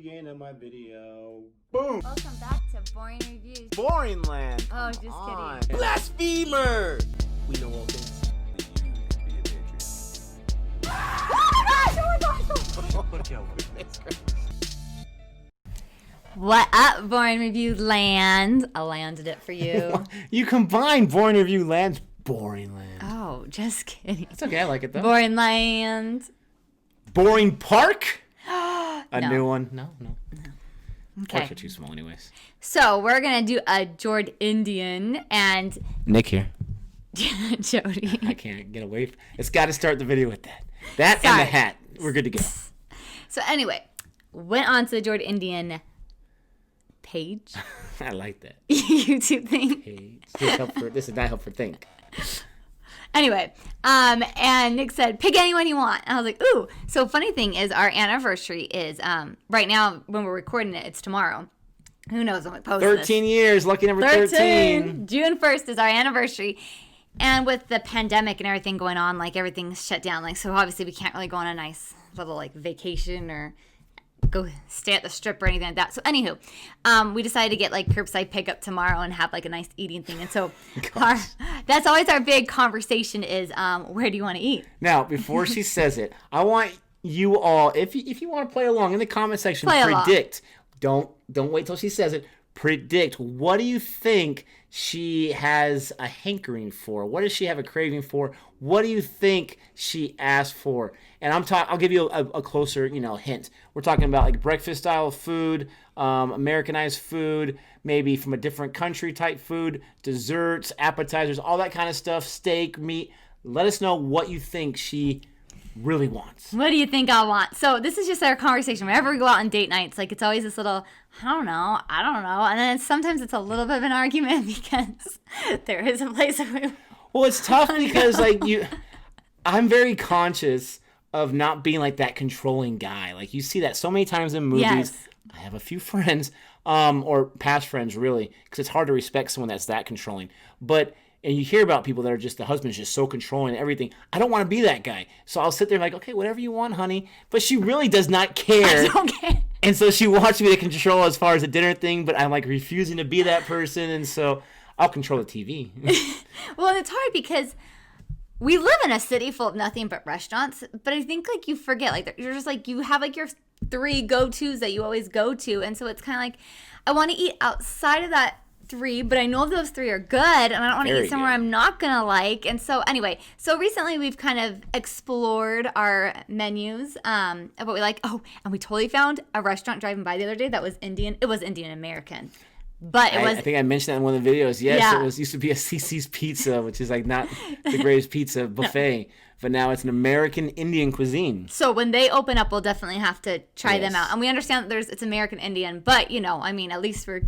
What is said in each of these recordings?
beginning of my video. Boom! Welcome back to Boring Reviews. Boring land! Oh, just kidding. Blasphemer! We know all things. What up, Boring Review land? I landed it for you. You combine Boring Review Land's Boring Land. Oh, just kidding. It's okay, I like it though. Boring Land. Boring Park? A No. new one? No. Okay. Parks are too small anyways. So we're going to do a Jordindian and Nick here. Jodi. I can't get away from it's got to start the video with that. That and Sorry. the hat. We're good to go. So anyway, went on to the Jordindian page. I like that. YouTube thing. Hey, this is not help for think. Anyway, and Nick said, pick anyone you want. And I was like, ooh. So funny thing is our anniversary is, right now when we're recording it, it's tomorrow. Who knows when we post 13 this. years, lucky number 13. June 1st is our anniversary. And with the pandemic and everything going on, like everything's shut down. Like, so obviously we can't really go on a nice little like vacation or go stay at the strip or anything like that. So anywho, we decided to get like curbside pickup tomorrow and have like a nice eating thing. And so that's always our big conversation is, where do you want to eat? Now, before she says it, I want you all, if you want to play along in the comment section, predict. Don't wait till she says it. Predict. What do you think she has a hankering for? What does she have a craving for? What do you think she asked for? And I'll give you a closer, hint. We're talking about like breakfast style food, Americanized food, maybe from a different country type food, desserts, appetizers, all that kind of stuff, steak, meat. Let us know what you think she really wants. What do you think I want? So this is just our conversation. Whenever we go out on date nights, like it's always this little, I don't know. And then sometimes it's a little bit of an argument because there is a place where we Well, it's tough because I'm very conscious of not being like that controlling guy. Like you see that so many times in movies. Yes. I have a few friends, or past friends really, because it's hard to respect someone that's that controlling. And you hear about people that are just, the husband's just so controlling and everything. I don't want to be that guy. So I'll sit there like, okay, whatever you want, honey. But she really does not care. I don't care. And so she wants me to control as far as the dinner thing, but I'm like refusing to be that person. And so I'll control the TV. Well, and it's hard because we live in a city full of nothing but restaurants. But I think like you forget, like you're just like, you have like your 3 go-tos that you always go to. And so it's kind of like, I want to eat outside of that 3, but I know those 3 are good, and I don't want to eat somewhere I'm not gonna like. And so anyway, so recently we've kind of explored our menus of what we like. Oh, and we totally found a restaurant driving by the other day that was Indian. It was Indian American, but it was. I think I mentioned that in one of the videos. Yes, It used to be a CC's Pizza, which is like not the greatest pizza buffet. But now it's an American Indian cuisine. So when they open up, we'll definitely have to try them out. And we understand that it's American Indian, but at least we're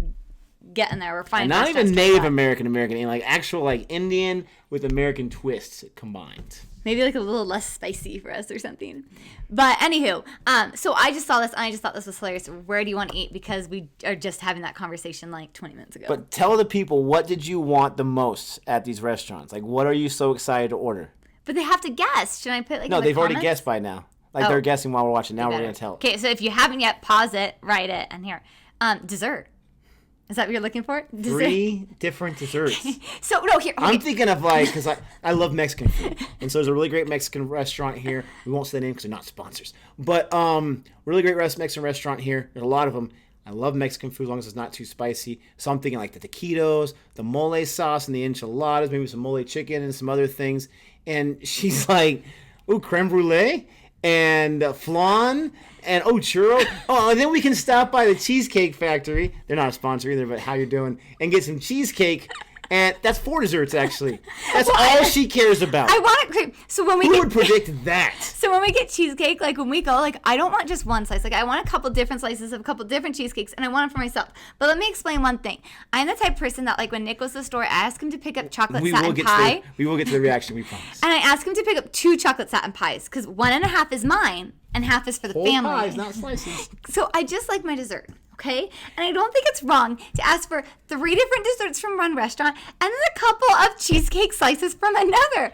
getting there. We're finding and not even Native American, like actual like Indian with American twists combined. Maybe like a little less spicy for us or something. But anywho, so I just saw this and I just thought this was hilarious. Where do you want to eat? Because we are just having that conversation like 20 minutes ago. But tell the people, what did you want the most at these restaurants? Like, what are you so excited to order? But they have to guess. Should I put like No, in the they've comments? already guessed by now. Like they're guessing while we're watching. Now we're going to tell. Okay, so if you haven't yet, pause it, write it, and here. Dessert. Is that what you're looking for? Dessert. 3 different desserts. So, no, here. Okay. I'm thinking of like, because I love Mexican food. And so there's a really great Mexican restaurant here. We won't say the name because they're not sponsors. But really great Mexican restaurant here. There's a lot of them. I love Mexican food as long as it's not too spicy. So I'm thinking like the taquitos, the mole sauce, and the enchiladas, maybe some mole chicken and some other things. And she's like, ooh, creme brulee and flan. And churro. And then we can stop by the Cheesecake Factory. They're not a sponsor either, but how you doing? And get some cheesecake. And that's 4 desserts, actually. That's all she cares about. I want it. So when we Who would predict that? So when we get cheesecake, like when we go, like I don't want just one slice. Like I want a couple different slices of a couple different cheesecakes, and I want them for myself. But let me explain one thing. I'm the type of person that like when Nick goes to the store, I ask him to pick up chocolate satin pie. We will get to the reaction, we promise. And I ask him to pick up 2 chocolate satin pies because 1.5 is mine and half is for the family. Whole pies, not slices. So I just like my dessert. Okay? And I don't think it's wrong to ask for 3 different desserts from one restaurant and then a couple of cheesecake slices from another.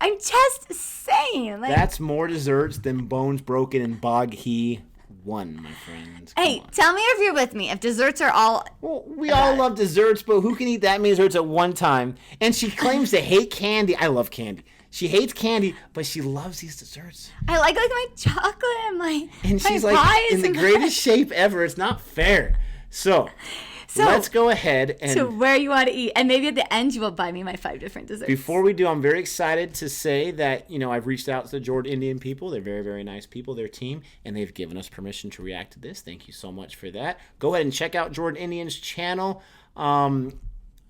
I'm just saying. That's more desserts than bones broken in bog he one, my friend. Hey, tell me if you're with me. If desserts are all... Well, we all love desserts, but who can eat that many desserts at one time? And she claims to hate candy. I love candy. She hates candy, but she loves these desserts. I like my chocolate and my And she's my like pies in the and greatest shape ever. It's not fair. So let's go ahead and... to where you want to eat. And maybe at the end you will buy me my 5 different desserts. Before we do, I'm very excited to say that, I've reached out to the Jordindian people. They're very, very nice people, their team, and they've given us permission to react to this. Thank you so much for that. Go ahead and check out Jordindian's channel.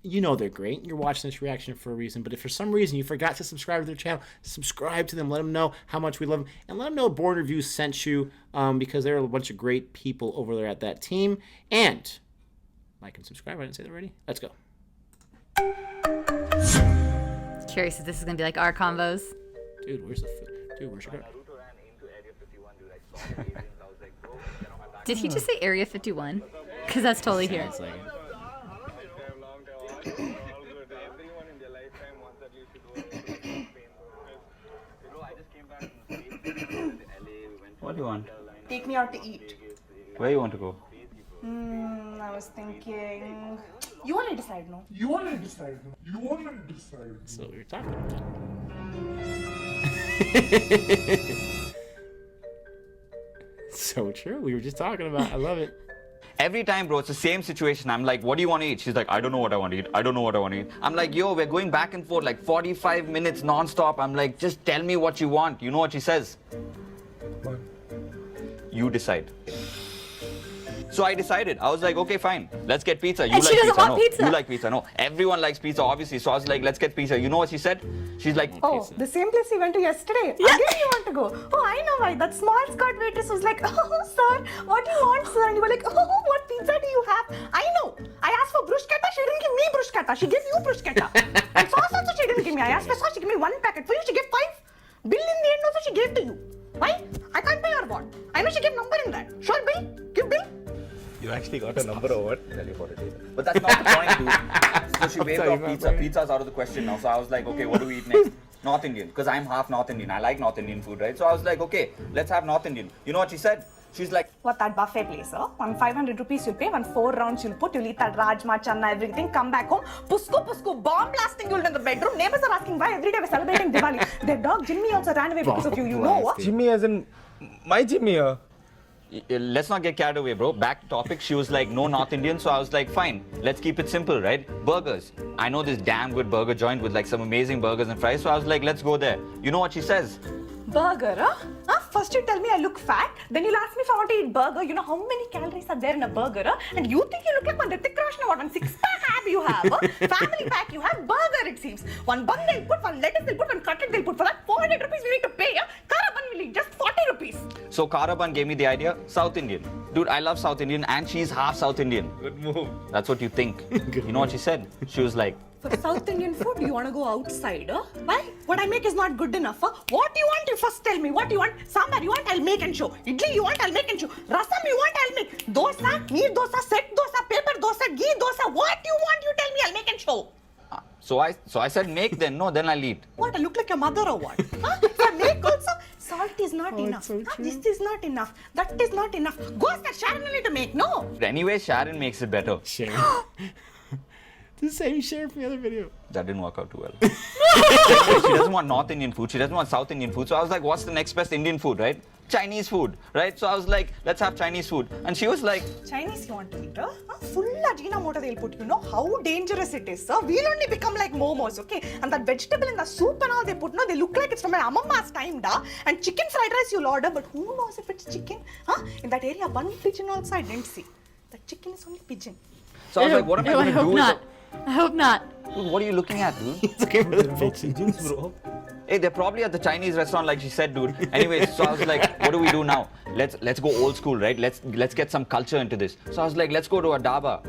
They're great. You're watching this reaction for a reason, but if for some reason you forgot to subscribe to their channel, subscribe to them. Let them know how much we love them, and let them know Born Reviews sent you, because there are a bunch of great people over there at that team. And like and subscribe. I didn't say that already. Let's go. Curious if this is gonna be like our combos. Dude, where's the food? Dude, where's your car? Did he just say Area 51? Because that's totally here. Sounds like it. What do you want? Take me out to eat. Where you want to go? I was thinking... You want to decide, no? So we were talking about. So true. We were just talking about. I love it. Every time, bro, it's the same situation. I'm like, what do you want to eat? She's like, I don't know what I want to eat. I don't know what I want to eat. I'm like, yo, we're going back and forth like 45 minutes non-stop. I'm like, just tell me what you want. You know what she says? What? You decide. So I decided. I was like, okay, fine. Let's get pizza. You And like she doesn't pizza? want No. pizza. You like pizza? No. Everyone likes pizza, obviously. So I was like, let's get pizza. You know what she said? She's like, Oh, Pizza. the same place we went to yesterday. Yeah. Again you want to go. Oh, I know why. That small skirt waitress was like, oh, sir, what do you want, sir? And you were like, oh, what pizza do you have? I know. I asked for bruschetta. She didn't give me bruschetta. She gave you bruschetta. And sauce also she didn't give me. I asked for sauce. She gave me 1 packet. For you, she gave 5. Bill in the end also she gave to you. Why? I can't pay or what? I know she gave number in that. Sure, bill. Give bill. You actually got a number or what? tell you what it is. But that's not the point, dude. So she waved off pizza. Pizza's out of the question now. So I was like, okay, what do we eat next? North Indian, because I'm half North Indian. I like North Indian food, right? So I was like, okay, let's have North Indian. You know what she said? She's like, What, that buffet place, sir? 500 rupees you'll pay, 4 rounds you'll put, you'll eat that rajma, channa, everything, come back home, pusku, bomb blasting you'll in the bedroom. Neighbors are asking why every day we're celebrating Diwali. Their dog Jimmy also ran away because of you, you know what? Jimmy as in my Jimmy here. let's not get carried away, bro. Back to topic. She was like, no North Indian. So I was like, fine, let's keep it simple, right? Burgers. I know this damn good burger joint with like some amazing burgers and fries. So I was like, let's go there. You know what she says? Burger, huh? First you tell me I look fat, then you'll ask me if I want to eat burger. You know how many calories are there in a burger, huh? And you think you look like one Hrithik Roshan, what, 1 6-pack ab you have, huh? Family pack you have, burger it seems. 1 bun they'll put, 1 lettuce they'll put, 1 cutlet they'll put. For that 400 rupees we need to pay, huh? Kara bun will eat, just 40 rupees. So Karaban gave me the idea, South Indian. Dude, I love South Indian and she's half South Indian. Good move. That's what you think. You know what she said? She was like, For South Indian food, you want to go outside, huh? Why? What I make is not good enough, huh? What do you want? You first tell me. What do you want? Sambar you want? I'll make and show. Idli you want? I'll make and show. Rasam you want? I'll make. Dosa, neer dosa, set dosa, paper dosa, ghee dosa. What you want? You tell me. I'll make and show. so I said make then. No, then I'll eat. What? I look like your mother or what? Huh? If I make also, salt is not enough. so Huh? This is not enough. That is not enough. Go ask that Sharon only to make. No. Anyway, Sharon makes it better. Sharon. The same Sharon from the other video. That didn't work out too well. She doesn't want North Indian food. She doesn't want South Indian food. So I was like, what's the next best Indian food, right? Chinese food, right? So I was like, let's have Chinese food. And she was like, Chinese you want to eat, huh? Full Ajinomoto they'll put. You know how dangerous it is, sir. We'll only become like momos, okay? And that vegetable in the soup and all they put, no, they look like it's from my Amamma's time, da. And chicken fried rice you'll order, but who knows if it's chicken? Huh? In that area, one pigeon also I didn't see. That chicken is only pigeon. so I was like, what am I going to do? I hope not. Dude, what are you looking at, dude? It's okay for the pigeons. bro. Hey, they're probably at the Chinese restaurant, like she said, dude. Anyways, so I was like, what do we do now? Let's go old school, right? Let's get some culture into this. So I was like, let's go to a dhaba.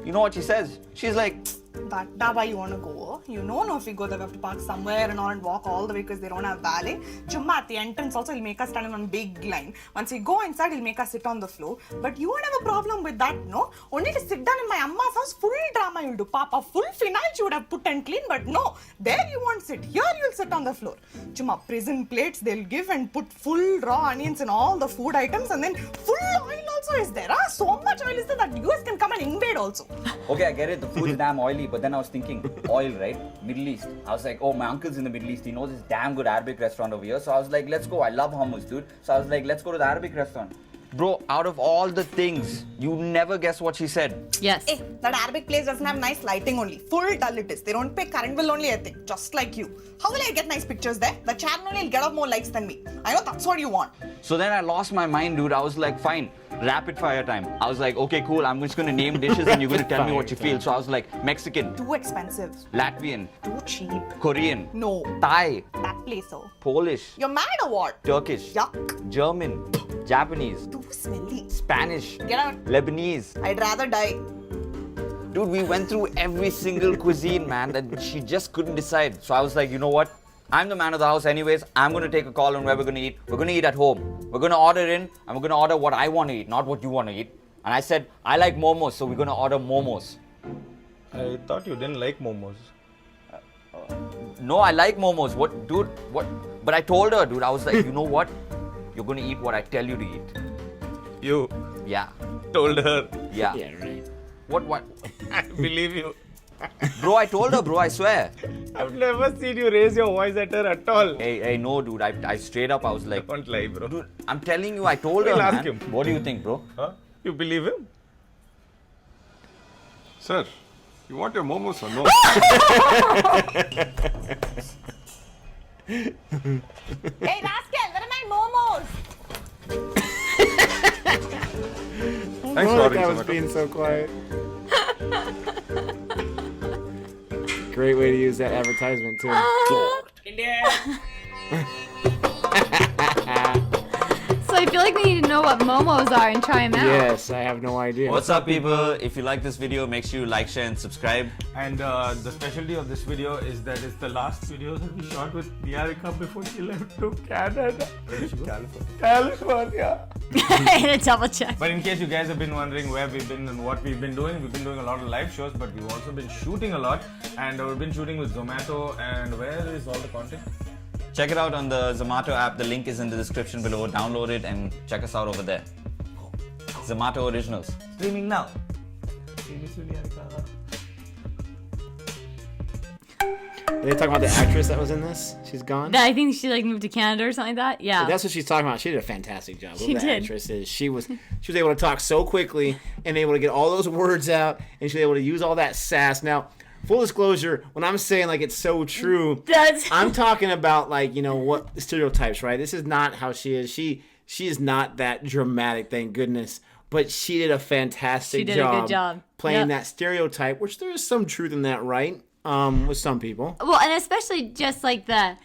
You know what she says? She's like, That dhaba you want to go, No, if we go there, we have to park somewhere and all and walk all the way because they don't have valet. Chumma at the entrance also, he'll make us stand in one big line. Once we go inside, he'll make us sit on the floor. But you won't have a problem with that, no? Only to sit down in my amma's house, full drama you'll do. Papa, full finale you would have put and clean, but no. There you won't sit. Here you'll sit on the floor. Chumma, prison plates they'll give and put full raw onions in all the food items and then full oil also is there. So much oil is there that you guys can come and invade also. Okay, I get it. The food's damn oily, but then I was thinking, oil, right? Middle East. I was like, oh, my uncle's in the Middle East. He knows this damn good Arabic restaurant over here. So I was like, let's go. I love hummus, dude. So I was like, let's go to the Arabic restaurant. Bro, out of all the things, you never guess what she said. Yes. Hey, that Arabic place doesn't have nice lighting only. Full dull it is. They don't pay current bill only, I think. Just like you. How will I get nice pictures there? The channel only will get up more likes than me. I know that's what you want. So then I lost my mind, dude. I was like, fine, rapid fire time. I was like, okay, cool. I'm just going to name dishes and you're going to tell me what you feel. So I was like, Mexican, Too expensive. Latvian, Too cheap. Korean, No. Thai, That place, oh. Polish, You're mad or what? Turkish, Yuck. German, Japanese, Too smelly. Spanish, Get out. Lebanese. I'd rather die. Dude, we went through every single cuisine, man, and she just couldn't decide. So I was like, you know what? I'm the man of the house anyways. I'm going to take a call on where we're going to eat. We're going to eat at home. We're going to order in, and we're going to order what I want to eat, not what you want to eat. And I said, I like momos, so we're going to order momos. I thought you didn't like momos. No, I like momos. What, dude, what? But I told her, dude, I was like, you know what? You're going to eat what I tell you to eat. You Yeah. told her. Yeah. Yeah, right. What? I believe you. Bro, I told her, bro, I swear. I've never seen you raise your voice at her at all. Hey, no, dude. I straight up, I was like, Don't lie, bro. dude, I'm telling you, I told her, We'll ask man. him. What do you think, bro? Huh? You believe him? Sir, you want your momos or no? Hey, rascal, where are my momos? Thanks I for like I ordering was some. being so quiet. Great way to use that advertisement too. So I feel like we need to know what momos are and try them out. Yes, I have no idea. What's up, people? If you like this video, make sure you like, share, and subscribe. And the specialty of this video is that it's the last video that we shot with Niharika before she left to Canada. California. In a double check. But in case you guys have been wondering where we've been and what we've been doing a lot of live shows, but we've also been shooting a lot. And we've been shooting with Zomato. And where is all the content? Check it out on the Zomato app. The link is in the description below. Download it and check us out over there. Zomato Originals. Streaming now. See you soon, Niharika. Are they talking about the actress that was in this? She's gone? I think she like moved to Canada or something like that. Yeah. That's what she's talking about. She did a fantastic job. She Whoever that did. actress is. She was able to talk so quickly and able to get all those words out, and she was able to use all that sass. Now, full disclosure, when I'm saying like it's so true, I'm talking about like, you know, what stereotypes, right? This is not how she is. She is not that dramatic, thank goodness. But she did a fantastic She did a good job. playing Yep. that stereotype, which there is some truth in that, right? With some people. Well, and especially just like the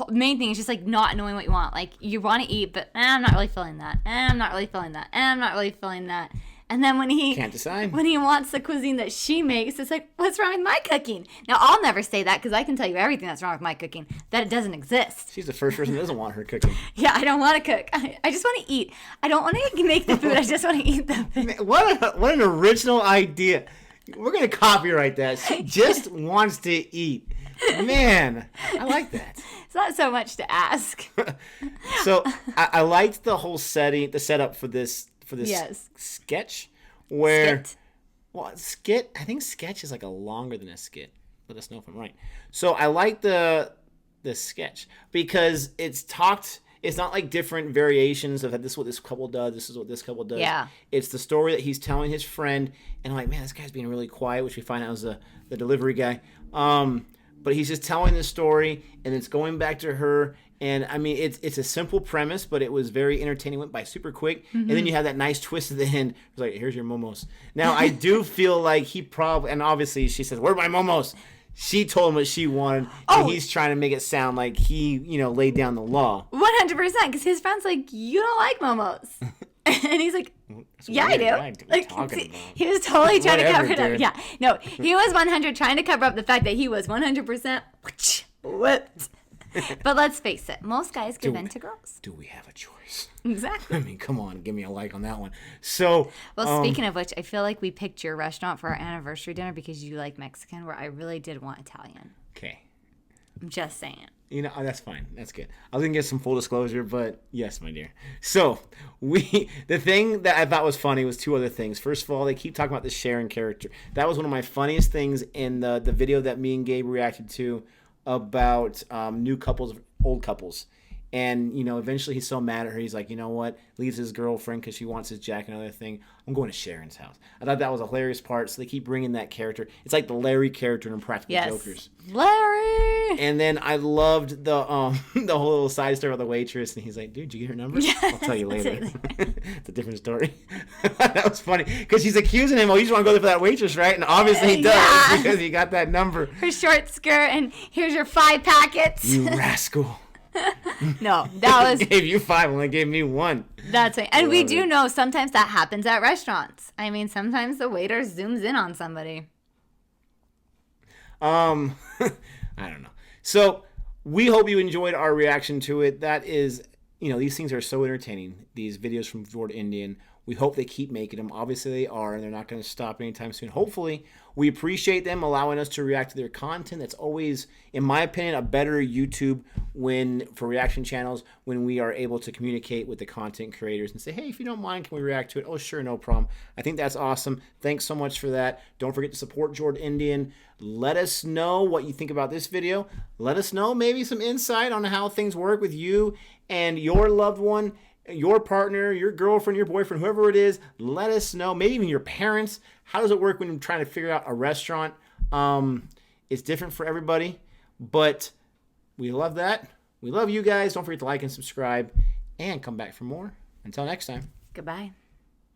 main thing is just like not knowing what you want. Like you want to eat, but I'm not really feeling that. I'm not really feeling that. I'm not really feeling that. And then when he Can't decide. when he wants the cuisine that she makes, it's like, what's wrong with my cooking? Now I'll never say that because I can tell you everything that's wrong with my cooking. That it doesn't exist. She's the first person that doesn't want her cooking. Yeah, I don't want to cook. I just want to eat. I don't want to make the food. I just want to eat the food. What an original idea. We're going to copyright that. She just wants to eat. Man, I like that. It's not so much to ask. So I liked the whole setting, the setup for this Yes. sketch. Where, Skit. well, skit. I think sketch is like a longer than a skit. Let us know if I'm right. So I like the sketch because it's talked. It's not like different variations of this is what this couple does. This is what this couple does. Yeah. It's the story that he's telling his friend, and I'm like, man, this guy's being really quiet, which we find out was the delivery guy. But he's just telling the story, and it's going back to her. And I mean, it's a simple premise, but it was very entertaining. Went by super quick, and then you have that nice twist at the end. It's like, here's your momos. Now I do feel like he probably, and obviously she says, "Where are my momos?" She told him what she wanted, and he's trying to make it sound like he, laid down the law. 100%, because his friend's like, you don't like momos. And he's like, That's yeah, I weird. do. What are you Like, talking about? he was totally trying to Whatever, cover it up. dude. Yeah. No, he was 100 trying to cover up the fact that he was 100% whipped. But let's face it, most guys give in to girls. Do we have a choice? Exactly. I mean, come on, give me a like on that one. So, Well, speaking of which, I feel like we picked your restaurant for our anniversary dinner because you like Mexican, where I really did want Italian. okay. I'm just saying. You know, that's fine. That's good. I was gonna get some full disclosure, but yes, my dear. So the thing that I thought was funny was two other things. First of all, they keep talking about the Sharon character. That was one of my funniest things in the video that me and Gabe reacted to about new couples, old couples. And, you know, eventually he's so mad at her, he's like, you know what, leaves his girlfriend because she wants his jacket and other thing. I'm going to Sharon's house. I thought that was a hilarious part, so they keep bringing that character. It's like the Larry character in Impractical Yes. Jokers. Larry! And then I loved the the whole little side story about the waitress, and he's like, dude, did you get her number? I'll tell you later. It's a different story. That was funny, because she's accusing him, oh, you just want to go there for that waitress, right? And obviously he does, Yeah. because he got that number. Her short skirt, and here's your 5 packets. You rascal. No, that was... Gave you 5, only gave me 1. That's right. And we Love do it. know sometimes that happens at restaurants. I mean, sometimes the waiter zooms in on somebody. I don't know. So we hope you enjoyed our reaction to it. That is, you know, these things are so entertaining. These videos from Jordindian. We hope they keep making them. Obviously they are, and they're not going to stop anytime soon. Hopefully, we appreciate them allowing us to react to their content. That's always, in my opinion, a better YouTube for reaction channels, when we are able to communicate with the content creators and say, hey, if you don't mind, can we react to it? Oh, sure, no problem. I think that's awesome. Thanks so much for that. Don't forget to support Jordindian. Let us know what you think about this video. Let us know maybe some insight on how things work with you and your loved one, your partner, your girlfriend, your boyfriend, whoever it is. Let us know. Maybe even your parents. How does it work when you're trying to figure out a restaurant? It's different for everybody, but we love that. We love you guys. Don't forget to like and subscribe and come back for more. Until next time. Goodbye.